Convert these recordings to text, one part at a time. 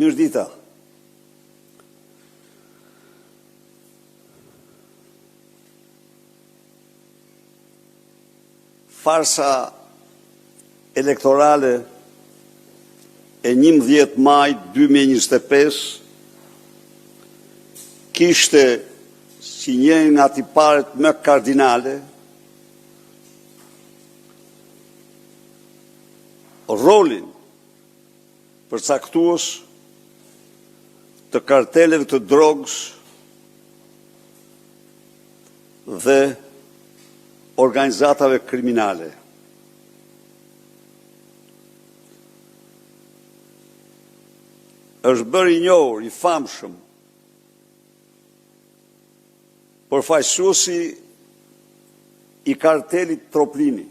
Mirëdita. Farsa elektorale e 11 maj 2025 kishte si një nga tiparet më kardinale rolin përcaktues të karteleve të drogës dhe organizatave kriminale. Është bërë i njohur, i famshëm, përfaqësuesi i kartelit Troplini,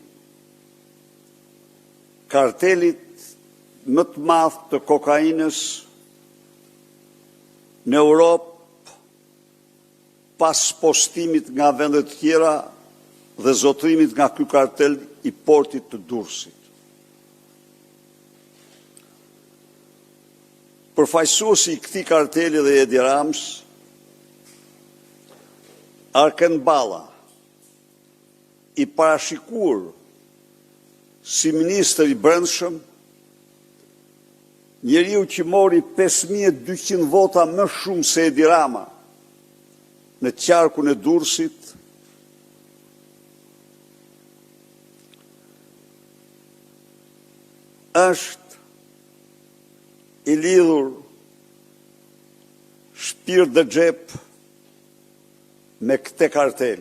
kartelit më të madh të kokainës në Europë pas postimit nga vendet të tjera dhe zotrimit nga ky kartel i portit të Durrësit. Përfaqësuesi i këtij karteli dhe Edi Rams, Arken Balla, i parashikuar si ministër i brendshëm, njeriu që mori 5200 vota më shumë se Edi Rama në qarkun e Durrësit, është i lidhur shpirt dhe xhep me këtë kartel.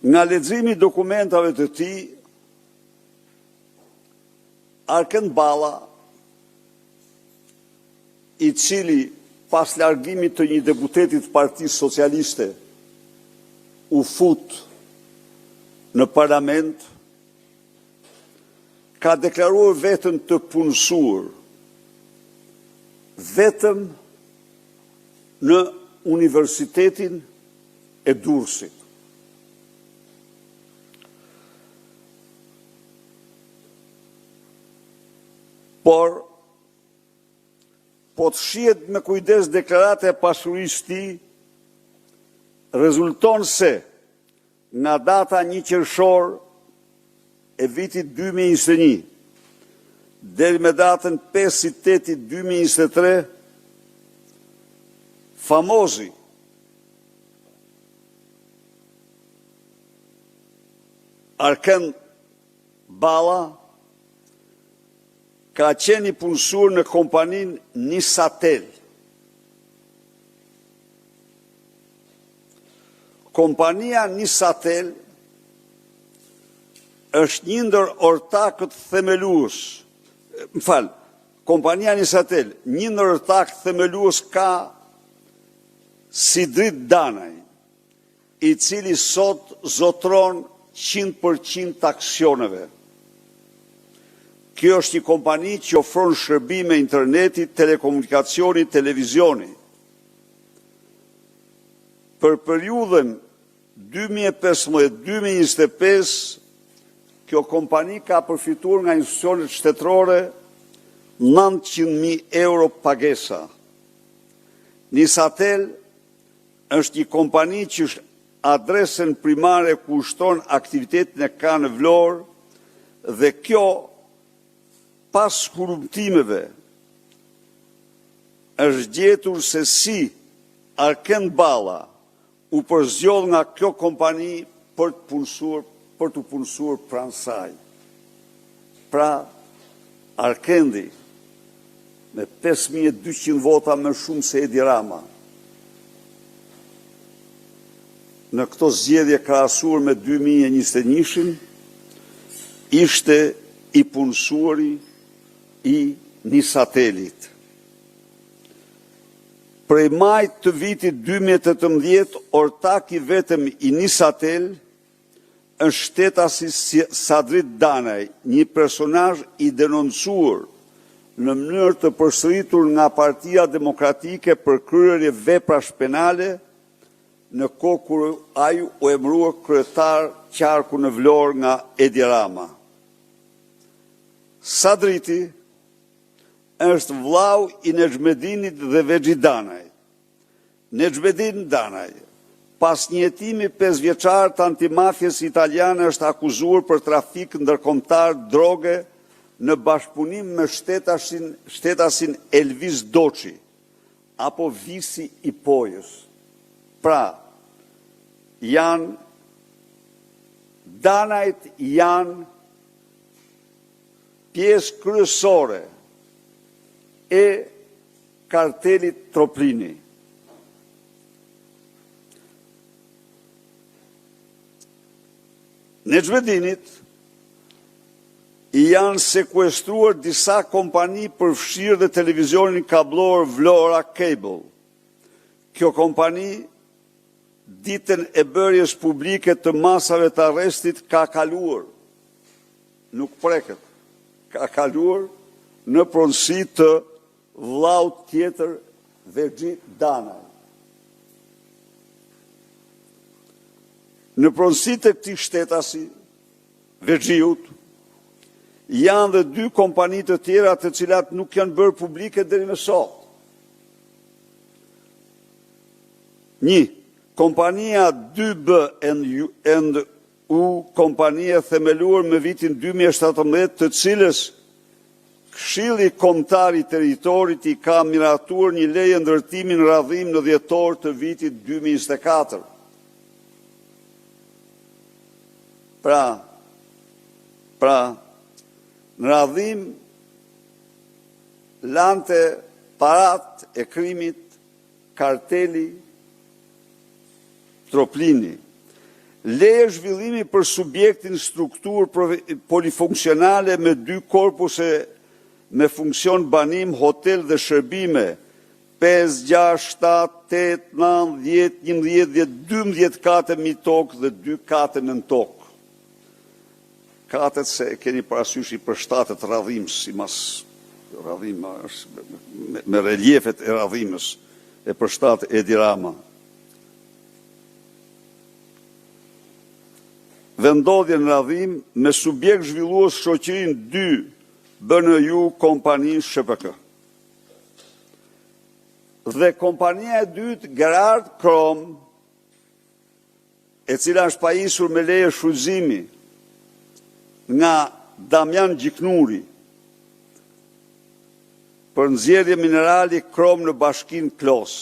Nga leximi i dokumentave të tij, Arken Balla, i cili pas largimit të një deputeti të Partisë Socialiste u fut në parlament, ka deklaruar veten të punësuar vetëm në Universitetin e Durrësit. Por, po të shihet me kujdes deklarata e pasurisë së tij, rezulton se nga data 1 qershor e vitit 2021 deri me datën 5/8/2023, famozi Arken Balla ka qenë i punësuar në kompaninë Nisatel. Kompania Nisatel është një ndër ortakët themelues. Kompania Nisatel, një ndër ortakët themelues ka Sidrit Danaj, i cili sot zotron 100% të aksioneve. Kjo është një kompani që ofron shërbime interneti, telekomunikacioni, televizioni. Për periudhën 2015-2025, kjo kompani ka përfituar nga institucionet shtetërore 900.000 euro pagesa. Nisatel është një kompani që është adresën primare ku ushton aktivitetin e ka në Vlorë, dhe kjo pas korruptimeve është gjetur se si Arken Balla u përzgjodh nga kjo kompani për të punësuar pranë saj. Pra, Arkendi, me 5200 vota më shumë se Edi Rama, në këto zgjedhje krahasuar me 2021-shin, ishte i punësuari i Nisatelit. Prej majt të vitit 2018, ortak i vetëm i Nisatel është shtetasi Sidrit Danaj, një personazh i denoncuar në mënyrë të përsëritur nga Partia Demokratike për kryerje veprash penale, në kohë kur ai u emërua kryetar qarku në Vlorë nga Edi Rama. Sadriti është vllau i Nexhmedinit dhe Vexhi Danaj. Nexhmedin Danaj, pas një jetimi 5 vjeçar të antimafjes italiane, është akuzuar për trafik ndërkombëtar droge në bashkëpunim me shtetasin Elvis Doçi, apo Visi i Pojës. Pra, Danajt janë pjesë kryesore e kartelit Troplini. Nexhmedinit i janë sekuestruar disa kompani përfshirë dhe televizionin kablor Vlora Cable. Kjo kompani, ditën e bërjes publike të masave të arrestit, ka kaluar, nuk preket, ka kaluar në pronësi të vllaut tjetër Vexhi Danaj. Në pronësi të këtij shtetasi, Vexhiut, janë dhe 2 kompani të tjera të cilat nuk janë bërë publike deri më sot. 1. Kompania 2B&U, kompania themeluar me vitin 2017, të cilës Këshilli Kombëtar i Territorit i ka miratuar një leje ndërtimi në radhim në dhjetor të vitit 2024. Pra, në radhim lante parat e krimit karteli Troplini. Leje zhvillimi për subjektin struktur polifunksionale me 2 korpuse me funksion banim, hotel dhe shërbime, 5, 6, 7, 8, 9, 10, 11, 12 kate mi tokë dhe 2 kate nën tokë. Katet se keni parasysh i përshtatet radhimës, si mas radhim, me reliefet e radhimës e përshtatet Edi Rama. Vendodhje në radhim me subjekt zhvillues shoqërinë 2 BNU kompani SHPK. Dhe kompania e dytë Gerard Krom, e cila është pajisur me leje shfrytëzimi nga Damian Gjiknuri për nxjerrje minerali krom në bashkinë Klos.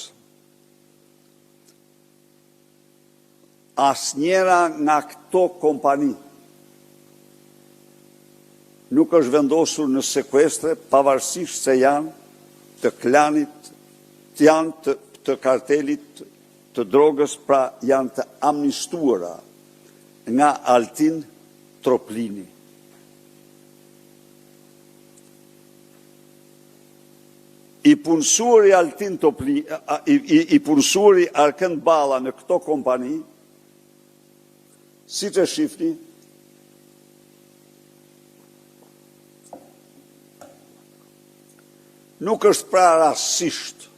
Asnjëra nga këto kompani nuk është vendosur në sekuestre, pavarësisht se janë të klanit, janë të kartelit të drogës, pra janë të amnistuara nga Altin Troplini. I punësuari Altin Troplini, i punësuari Arkend Balla në këto kompani, si që shifni, nuk është pra rastësisht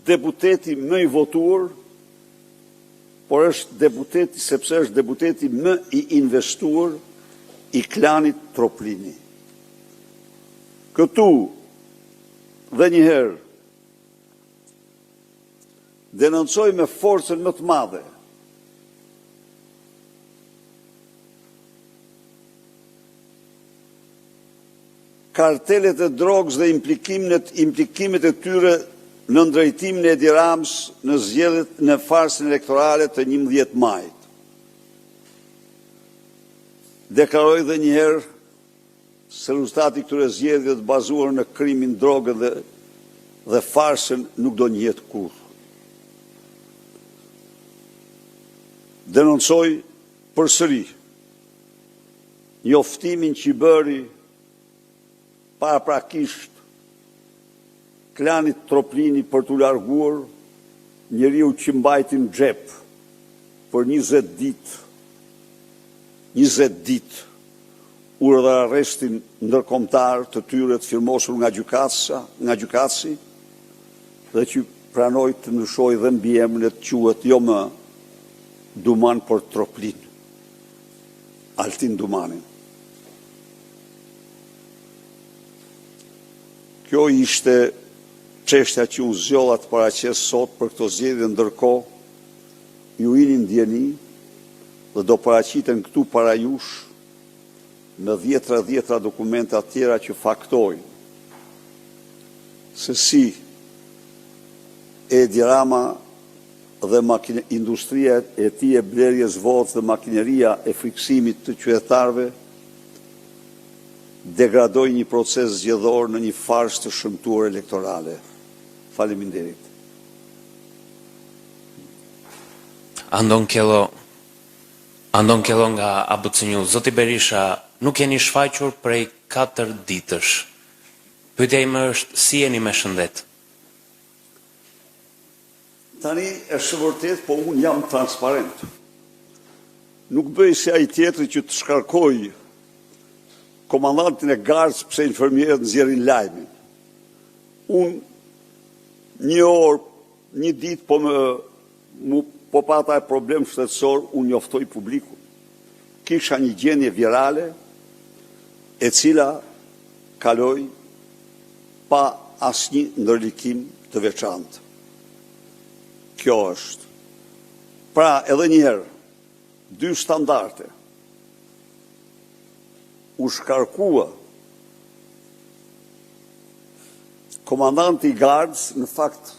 deputeti më i votuar, por është deputeti, sepse është deputeti më i investuar i klanit Troplini. Këtu, dhe njëherë, denoncoj me forcën më të madhe kartelet e drogës dhe implikimet e tyre në ndrejtimin e Edi Ramës në zgjedhjet në farsën elektorale të 11 majit. Deklaroj dhe njëherë se rezultati këtyre zgjedhjeve të bazuar në krimin drogë dhe farsën nuk do njihet kurrë. Denoncoj përsëri njoftimin që i bëri paraprakisht klanit Troplini për t'u larguar njeriu që mbajti në xhep për 20 ditë urdhër arrestin ndërkombëtar të tyre të firmosur nga gjykatësi dhe që pranoi të ndryshoj dhe mbiemrin e të quhet jo më Duman, por Troplin, Altin Dumanin. Kjo ishte çështja që unë zgjolla të paraqes sot për këto zgjedhje, ndërkohë ju jeni ndjeni dhe do paraqiten këtu para jush në dhjetra dokumenta tjera që faktojnë se si Edi Rama dhe industria e tij e blerjes votës dhe makineria e friksimit të qytetarëve degradoi një proces zgjedhor në një farsë të shëmtuar elektorale. Faleminderit. Andon Kello nga ABC News. Zoti Berisha, nuk jeni shfaqur prej 4 ditësh. Pyetja ime është, si jeni me shëndet? Tani është vërtet, po unë jam transparent. Nuk bëj si ai tjetri që të shkarkoj komandantin e gardës pse infermierët nxjerrin lajmin. Unë një orë, një ditë po pata e problem shtetësor, unë njoftoj publikun. Kisha një gjendje virale e cila kaloi pa asnjë ndërlikim të veçantë. Kjo është. Pra, edhe njëherë, 2 standarte. U shkarkua komandanti i gardës, në fakt,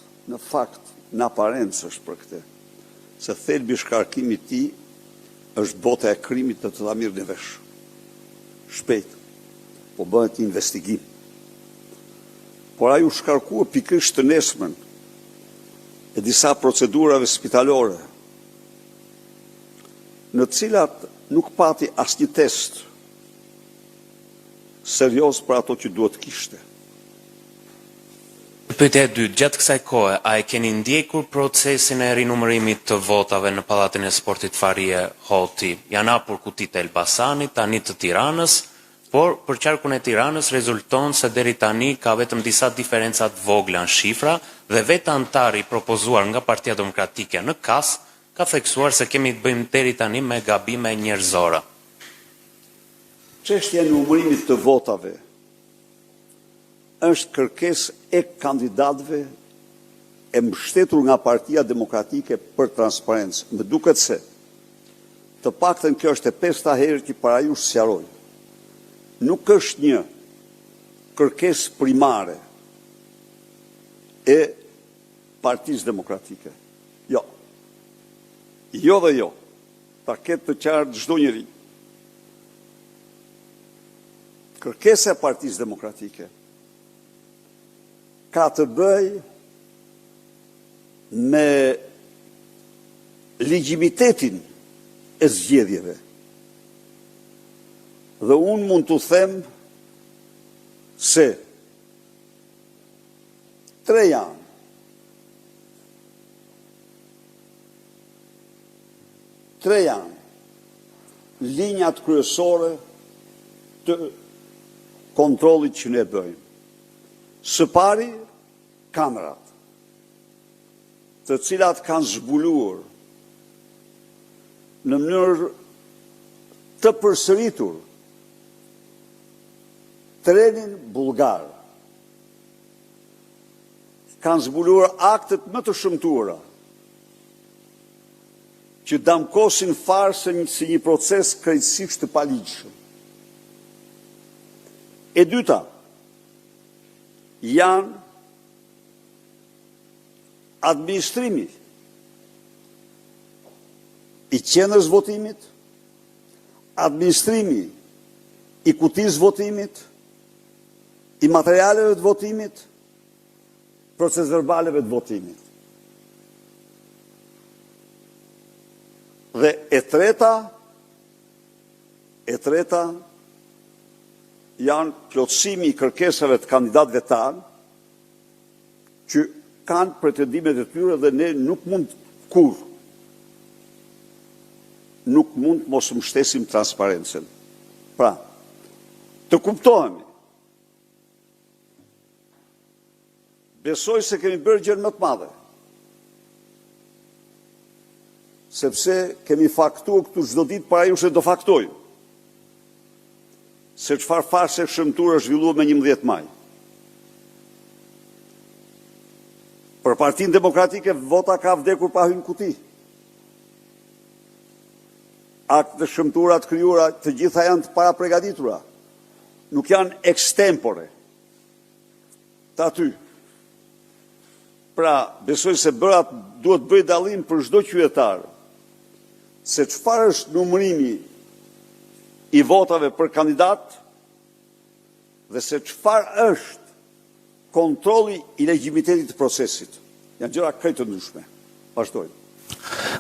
në aparencë është për këtë, se thelbi shkarkimit ti është bota e krimit të ta mirë në vesh. Shpejt, po bëhet investigim. Por ai u shkarkua pikërisht të nesërmen e disa procedurave spitalore, në cilat nuk pati asnjë test serios për ato që duhet kishte. Pyetja e dytë, gjatë kësaj kohe, a e keni ndjekur procesin e rinumërimit të votave në Pallatin e Sportit Farie Hoti? Janë hapur kutit e Elbasanit, tani të Tiranës, por për qarkun e Tiranës rezulton se deri tani ka vetëm disa diferencat vogla në shifra dhe vetë antari propozuar nga Partia Demokratike në KAS ka theksuar se kemi të bëjmë deri tani me gabime njerëzore. Çështja e numërimit të votave është kërkesë e kandidatëve e mbështetur nga Partia Demokratike për transparencë. Më duket se të paktën kjo është e 5-ta herë që para jush sqaroj. Nuk është një kërkesë primare e Partisë Demokratike. Jo. Jo dhe jo. Ta ketë të qartë çdo njeri. Kërkesa e Partisë Demokratike ka të bëj me legjimitetin e zgjedhjeve. Dhe unë mund të them se 3 janë. Linjat kryesore të kontrollit që ne bëjmë. Së pari, kamerat, të cilat kanë zbuluar në mënyrë të përsëritur trenin bulgar, kanë zbuluar aktet më të shëmtuara që damkosin farsën si një proces krejtësisht të paligjshëm. E dyta, janë administrimi i qendrës votimit, administrimi i kutisë votimit, i materialeve të votimit, proces verbaleve të votimit. Dhe e treta janë plotësimi i kërkesave të kandidatëve tanë që kanë pretendimet e tyre dhe ne nuk mund mos mbështesim transparencën. Pra, të kuptohemi. Besoj se kemi bërë gjë më të madhe. Sepse kemi faktuar këtu çdo ditë para ju se do faktojmë. Se çfarë farsë shëmtuar është zhvilluar me 11 maj. Për Partinë Demokratike vota ka vdekur pa hyrë në kuti. Akte shëmturat krijuara të gjitha janë të para përgatitura. Nuk janë extempore të aty. Pra, besoj se bërat duhet bëj dallim për çdo qytetar se çfarë është numërimi i votave për kandidat dhe se çfarë është kontrolli i legjimitetit të procesit. Janë gjëra krejt të ndryshme. Vazhdojmë.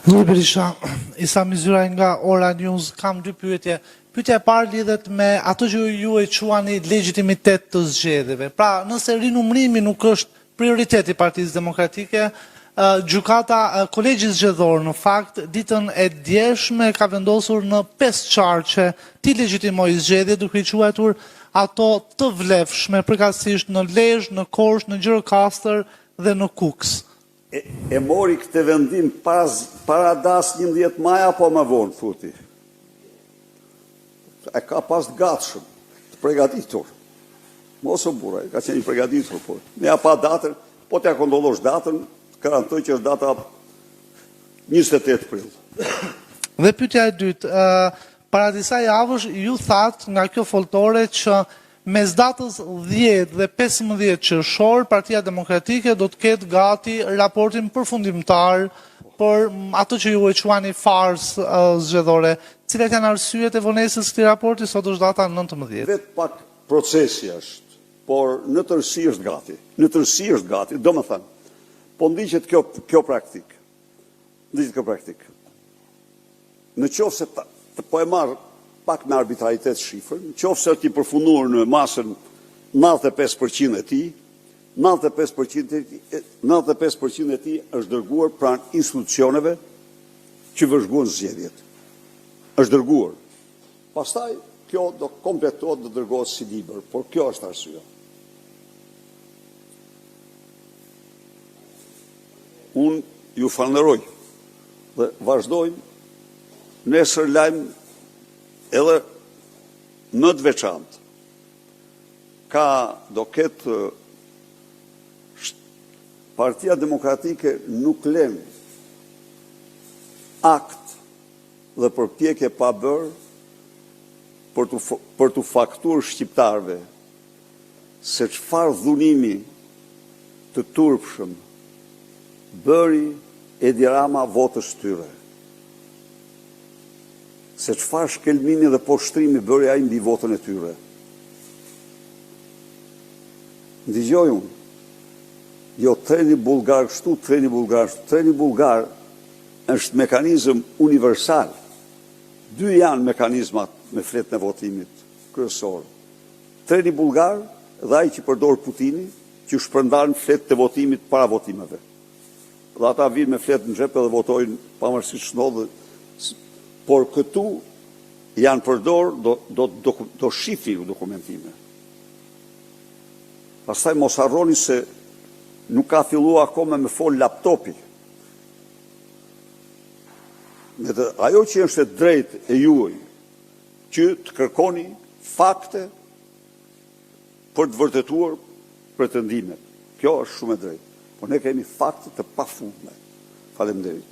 Zoti Berisha, Isa Mizura nga Ora News, kam dy pyetje. Pyetja e parë lidhet me ato që ju e quani legjitimitet të zgjedhjeve. Pra, nëse rinumërimi nuk është prioritet i Partisë Demokratike, gjykata kolegji zgjedhor në fakt ditën e djeshme ka vendosur në 5 qarqe ti legjitimoj zgjedhje duke i quajtur ato të vlefshme, përkatësisht në Lezhë, në Korçë, në Gjirokastër dhe në Kuks. E mori këtë vendim para das 11 maj apo më vonë, thuti? E ka pas gatshëm, të përgatitur. Mos o burra, ka qenë i përgatitur, po. Ne ja pa datën, po t'ja kontrollosh datën, garantoj që është data 28 prill. Dhe pyetja e dytë, para disa javësh ju thatë nga kjo foltore që mes datës 10 dhe 15 qershor, Partia Demokratike do të ketë gati raportin përfundimtar për ato që ju e quani farsë zgjedhore. Cilat janë arsyet e vonesës këtij raporti, sot është data 19. Vetë pak procesi është, por në tërësi është gati. Në tërësi është gati, do më thënë, po ndiqet kjo praktik. Ndiqet kjo praktik. Në qoftë se po e marr pak me arbitraritet shifrën, në qoftë se është i përfunduar në masën 95% e tij, 95% e tij është dërguar pranë institucioneve që vëzhguan zgjedhjet. Është dërguar. Pastaj kjo do kompletohet dhe dërgohet si libër, por kjo është arsyeja. Unë ju falenderoj dhe vazhdojmë nesër lajm edhe më të veçantë. Do ketë Partia Demokratike nuk lën akt dhe përpjekje pa bërë për të faktuar shqiptarëve se çfarë dhunimi të turpshëm bëri Edi Rama votës tyre. Se çfarë shkelmimi dhe poshtrimi bëri ai mbi votën e tyre. Dëgjoj unë. Jo treni bullgar kështu, treni bullgar kështu. Treni bullgar është mekanizëm universal. Dy janë mekanizmat me fletën e votimit kryesor. Treni bullgar dhe ai që përdor Putini, që shpërndan fletën e votimit para votimeve. Dhe ata vinë me fletë në xhep dhe votojnë pavarësisht ç'ndodh. Por këtu janë përdor, do shifi dokumentime. Pastaj mos harroni se nuk ka filluar akoma me fol laptopi. Ajo që është e drejtë e juaj, që të kërkoni fakte për të vërtetuar pretendimet. Kjo është shumë e drejtë. Por ne kemi fakte të pafundme. Faleminderit.